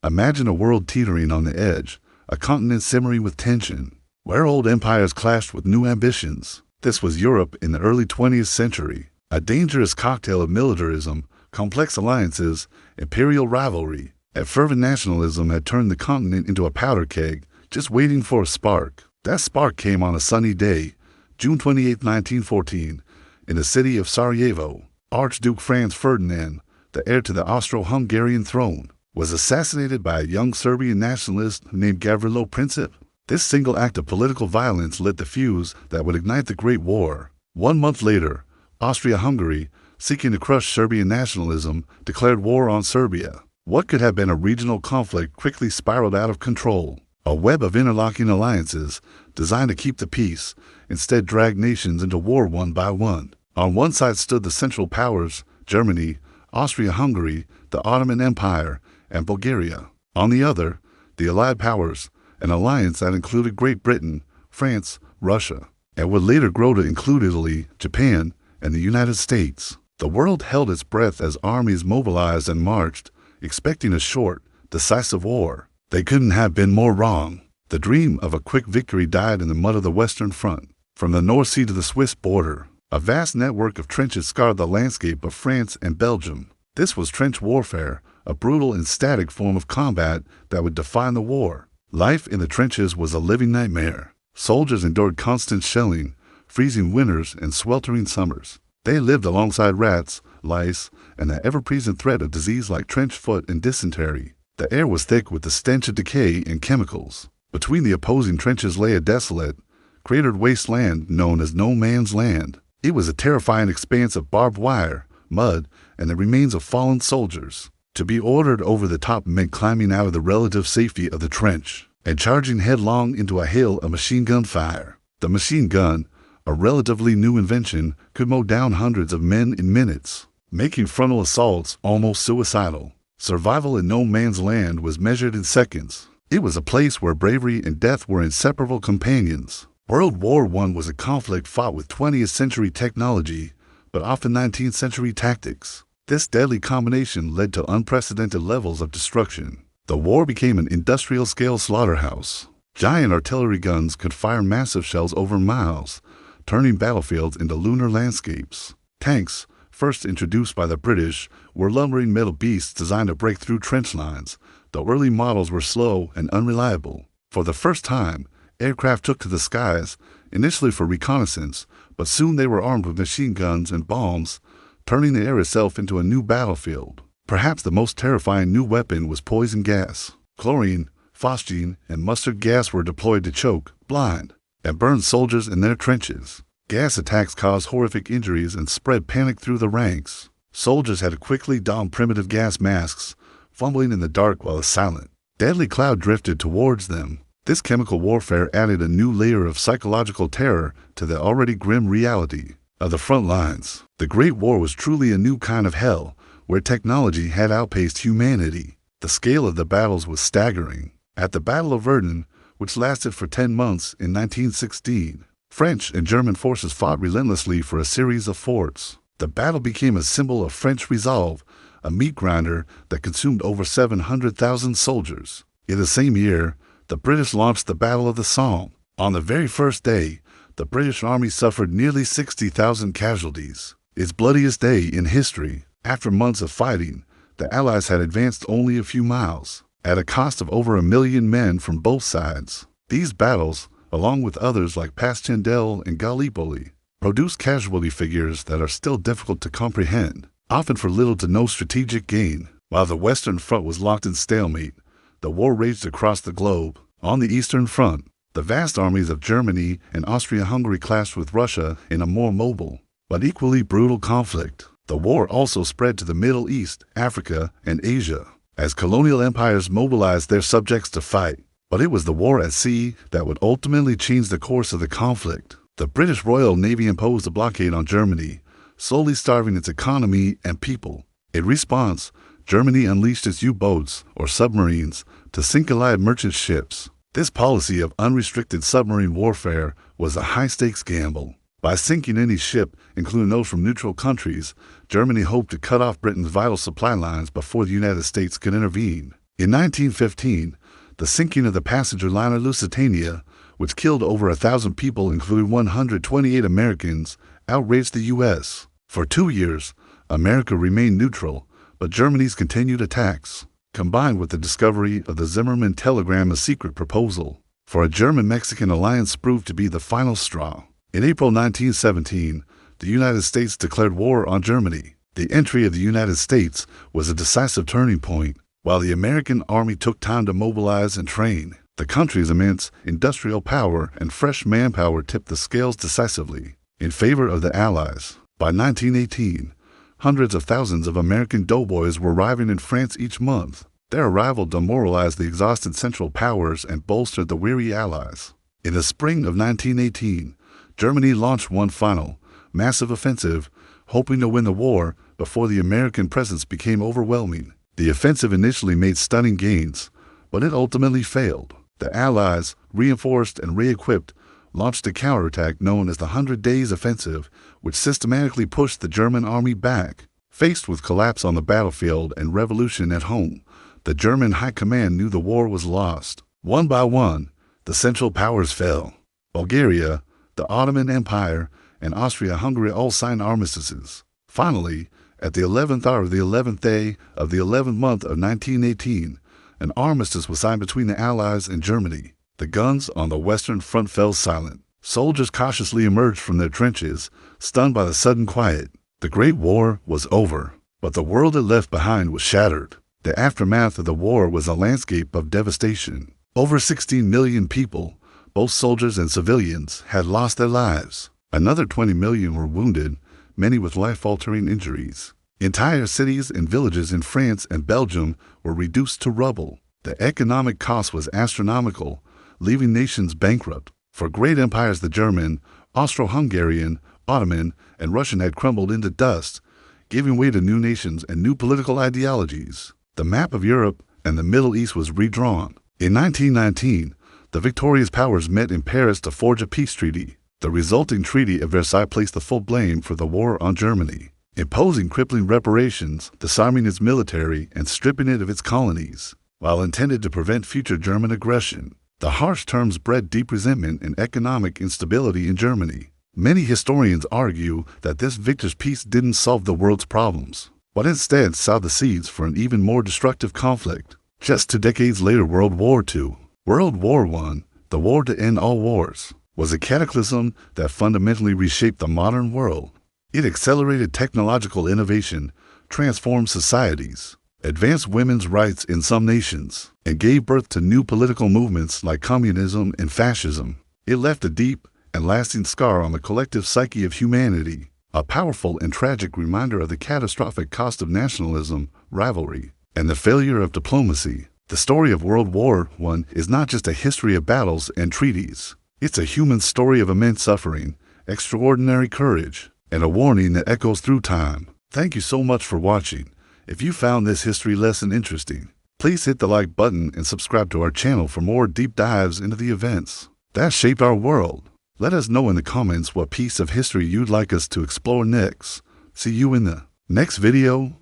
Imagine a world teetering on the edge, a continent simmering with tension, where old empires clashed with new ambitions. This was Europe in the early 20th century, a dangerous cocktail of militarism, complex alliances, imperial rivalry, and fervent nationalism had turned the continent into a powder keg, just waiting for a spark. That spark came on a sunny day, June 28, 1914, in the city of Sarajevo. Archduke Franz Ferdinand, the heir to the Austro-Hungarian throne, was assassinated by a young Serbian nationalist named Gavrilo Princip. This single act of political violence lit the fuse that would ignite the Great War. 1 month later, Austria-Hungary, seeking to crush Serbian nationalism, declared war on Serbia. What could have been a regional conflict quickly spiraled out of control. A web of interlocking alliances, designed to keep the peace, instead dragged nations into war one by one. On one side stood the Central Powers, Germany, Austria-Hungary, the Ottoman Empire, and Bulgaria. On the other, the Allied Powers, an alliance that included Great Britain, France, Russia, and would later grow to include Italy, Japan, and the United States. The world held its breath as armies mobilized and marched, expecting a short, decisive war. They couldn't have been more wrong. The dream of a quick victory died in the mud of the Western Front. From the North Sea to the Swiss border, a vast network of trenches scarred the landscape of France and Belgium. This was trench warfare, a brutal and static form of combat that would define the war. Life in the trenches was a living nightmare. Soldiers endured constant shelling, freezing winters and sweltering summers. They lived alongside rats, lice, and the ever-present threat of disease like trench foot and dysentery. The air was thick with the stench of decay and chemicals. Between the opposing trenches lay a desolate, cratered wasteland known as No Man's Land. It was a terrifying expanse of barbed wire, mud, and the remains of fallen soldiers. To be ordered over the top meant climbing out of the relative safety of the trench and charging headlong into a hail of machine gun fire. The machine gun, a relatively new invention, could mow down hundreds of men in minutes, making frontal assaults almost suicidal. Survival in No Man's Land was measured in seconds. It was a place where bravery and death were inseparable companions. World War I was a conflict fought with 20th century technology, but often 19th century tactics. This deadly combination led to unprecedented levels of destruction. The war became an industrial-scale slaughterhouse. Giant artillery guns could fire massive shells over miles, turning battlefields into lunar landscapes. Tanks, first introduced by the British, were lumbering metal beasts designed to break through trench lines. The early models were slow and unreliable. For the first time, aircraft took to the skies, initially for reconnaissance, but soon they were armed with machine guns and bombs, turning the air itself into a new battlefield. Perhaps the most terrifying new weapon was poison gas. Chlorine, phosgene, and mustard gas were deployed to choke, blind, and burn soldiers in their trenches. Gas attacks caused horrific injuries and spread panic through the ranks. Soldiers had to quickly don primitive gas masks, fumbling in the dark while silent. Deadly cloud drifted towards them. This chemical warfare added a new layer of psychological terror to the already grim reality of the front lines. The Great War was truly a new kind of hell, where technology had outpaced humanity. The scale of the battles was staggering. At the Battle of Verdun, which lasted for 10 months in 1916, French and German forces fought relentlessly for a series of forts. The battle became a symbol of French resolve, a meat grinder that consumed over 700,000 soldiers. In the same year, the British launched the Battle of the Somme. On the very first day, the British Army suffered nearly 60,000 casualties, its bloodiest day in history. After months of fighting, the Allies had advanced only a few miles, at a cost of over 1 million men from both sides. These battles, along with others like Passchendaele and Gallipoli, produced casualty figures that are still difficult to comprehend, often for little to no strategic gain. While the Western Front was locked in stalemate, the war raged across the globe. On the Eastern Front, the vast armies of Germany and Austria-Hungary clashed with Russia in a more mobile, but equally brutal conflict. The war also spread to the Middle East, Africa, and Asia, as colonial empires mobilized their subjects to fight. But it was the war at sea that would ultimately change the course of the conflict. The British Royal Navy imposed a blockade on Germany, slowly starving its economy and people. In response, Germany unleashed its U-boats, or submarines, to sink Allied merchant ships. This policy of unrestricted submarine warfare was a high-stakes gamble. By sinking any ship, including those from neutral countries, Germany hoped to cut off Britain's vital supply lines before the United States could intervene. In 1915, the sinking of the passenger liner Lusitania, which killed over 1,000 people including 128 Americans, outraged the U.S. For 2 years, America remained neutral, but Germany's continued attacks, combined with the discovery of the Zimmermann telegram, a secret proposal for a German-Mexican alliance, proved to be the final straw. In April 1917, the United States declared war on Germany. The entry of the United States was a decisive turning point. While the American Army took time to mobilize and train, the country's immense industrial power and fresh manpower tipped the scales decisively in favor of the Allies. By 1918, hundreds of thousands of American doughboys were arriving in France each month. Their arrival demoralized the exhausted Central Powers and bolstered the weary Allies. In the spring of 1918, Germany launched one final, massive offensive, hoping to win the war before the American presence became overwhelming. The offensive initially made stunning gains, but it ultimately failed. The Allies, reinforced and re-equipped, launched a counterattack known as the 100 Days Offensive, which systematically pushed the German army back. Faced with collapse on the battlefield and revolution at home, the German High Command knew the war was lost. One by one, the Central Powers fell. Bulgaria, the Ottoman Empire, and Austria-Hungary all signed armistices. Finally, at the 11th hour of the 11th day of the 11th month of 1918, an armistice was signed between the Allies and Germany. The guns on the Western Front fell silent. Soldiers cautiously emerged from their trenches, stunned by the sudden quiet. The Great War was over, but the world it left behind was shattered. The aftermath of the war was a landscape of devastation. Over 16 million people, both soldiers and civilians, had lost their lives. Another 20 million were wounded, many with life-altering injuries. Entire cities and villages in France and Belgium were reduced to rubble. The economic cost was astronomical, leaving nations bankrupt. For great empires, the German, Austro-Hungarian, Ottoman, and Russian had crumbled into dust, giving way to new nations and new political ideologies. The map of Europe and the Middle East was redrawn. In 1919, the victorious powers met in Paris to forge a peace treaty. The resulting Treaty of Versailles placed the full blame for the war on Germany, imposing crippling reparations, disarming its military, and stripping it of its colonies. While intended to prevent future German aggression, the harsh terms bred deep resentment and economic instability in Germany. Many historians argue that this victor's peace didn't solve the world's problems, but instead sowed the seeds for an even more destructive conflict. Just 2 decades later, World War II. World War I, the war to end all wars, was a cataclysm that fundamentally reshaped the modern world. It accelerated technological innovation, transformed societies, advanced women's rights in some nations, and gave birth to new political movements like communism and fascism. It left a deep and lasting scar on the collective psyche of humanity, a powerful and tragic reminder of the catastrophic cost of nationalism, rivalry, and the failure of diplomacy. The story of World War I is not just a history of battles and treaties. It's a human story of immense suffering, extraordinary courage, and a warning that echoes through time. Thank you so much for watching. If you found this history lesson interesting, please hit the like button and subscribe to our channel for more deep dives into the events that shaped our world. Let us know in the comments what piece of history you'd like us to explore next. See you in the next video.